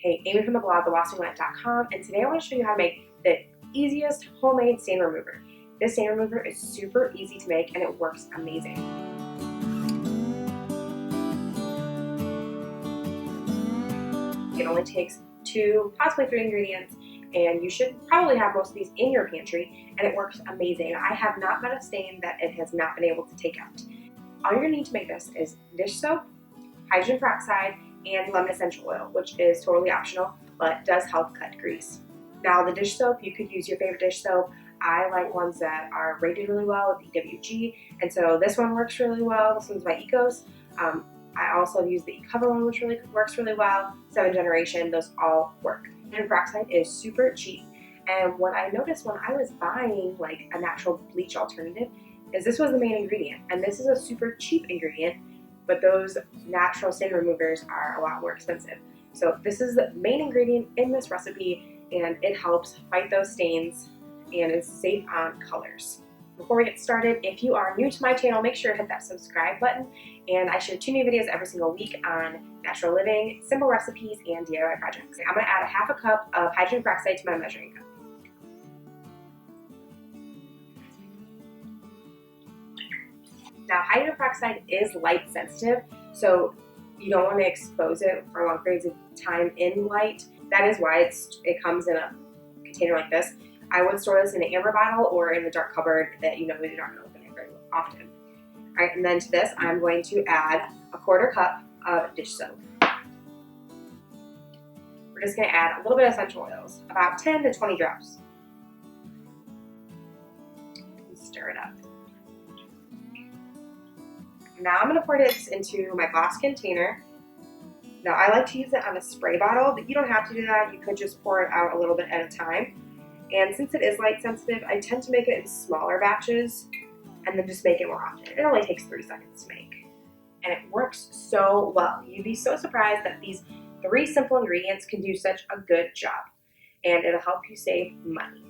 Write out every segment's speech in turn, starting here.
Hey, Amy from the blog, thewassingonit.com, and today I want to show you how to make the easiest homemade stain remover. This stain remover is super easy to make and it works amazing. It only takes 2, possibly 3 ingredients, and you should probably have most of these in your pantry, and it works amazing. I have not met a stain that it has not been able to take out. All you're going to need to make this is dish soap, hydrogen peroxide, and lemon essential oil, which is totally optional, but does help cut grease. Now the dish soap, you could use your favorite dish soap. I like ones that are rated really well with EWG, and so this one works really well. This one's by Ecos. I also use the eCover one, which really works really well. 7th generation, those all work. Hydrogen peroxide is super cheap, and what I noticed when I was buying like a natural bleach alternative is this was the main ingredient, and this is a super cheap ingredient, but those natural stain removers are a lot more expensive. So this is the main ingredient in this recipe, and it helps fight those stains and is safe on colors. Before we get started, if you are new to my channel, make sure to hit that subscribe button, and I share 2 new videos every single week on natural living, simple recipes, and DIY projects. I'm going to add a 1/2 cup of hydrogen peroxide to my measuring cup. Now, hydrogen peroxide is light sensitive, so you don't want to expose it for long periods of time in light. That is why it comes in a container like this. I would store this in an amber bottle or in the dark cupboard that you know you're not going to open it very often. All right, and then to this, I'm going to add a 1/4 cup of dish soap. We're just going to add a little bit of essential oils, about 10 to 20 drops. And stir it up. Now I'm going to pour this into my glass container. Now I like to use it on a spray bottle, but you don't have to do that. You could just pour it out a little bit at a time. And since it is light sensitive, I tend to make it in smaller batches and then just make it more often. It only takes 3 seconds to make. And it works so well. You'd be so surprised that these 3 simple ingredients can do such a good job. And it'll help you save money.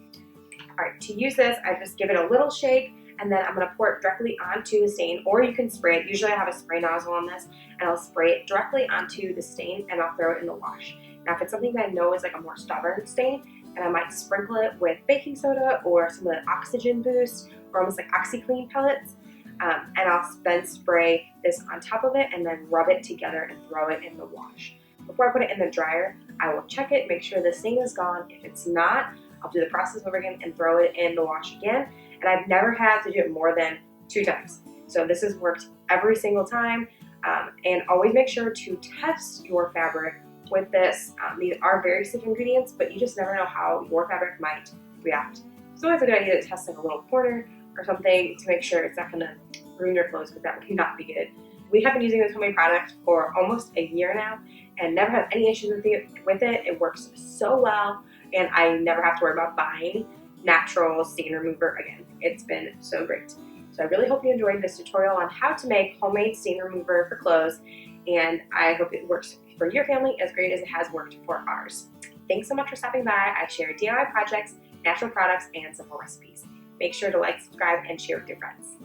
All right, to use this, I just give it a little shake, and then I'm going to pour it directly onto the stain, or you can spray it. Usually I have a spray nozzle on this, and I'll spray it directly onto the stain, and I'll throw it in the wash. Now if it's something that I know is like a more stubborn stain, and I might sprinkle it with baking soda or some of the oxygen boost or almost like OxyClean pellets, and I'll then spray this on top of it and then rub it together and throw it in the wash. Before I put it in the dryer, I will check it, make sure the stain is gone. If it's not, I'll do the process over again and throw it in the wash again. And I've never had to do it more than 2 times. So this has worked every single time. And always make sure to test your fabric with this. These are very safe ingredients, but you just never know how your fabric might react. So it's a good idea to test like a little corner or something to make sure it's not going to ruin your clothes, because that would not be good. We have been using this homemade product for almost a year now and never have any issues with it. It works so well, and I never have to worry about buying natural stain remover again. It's been so great. So I really hope you enjoyed this tutorial on how to make homemade stain remover for clothes, and I hope it works for your family as great as it has worked for ours. Thanks so much for stopping by. I share DIY projects, natural products, and simple recipes. Make sure to like, subscribe, and share with your friends.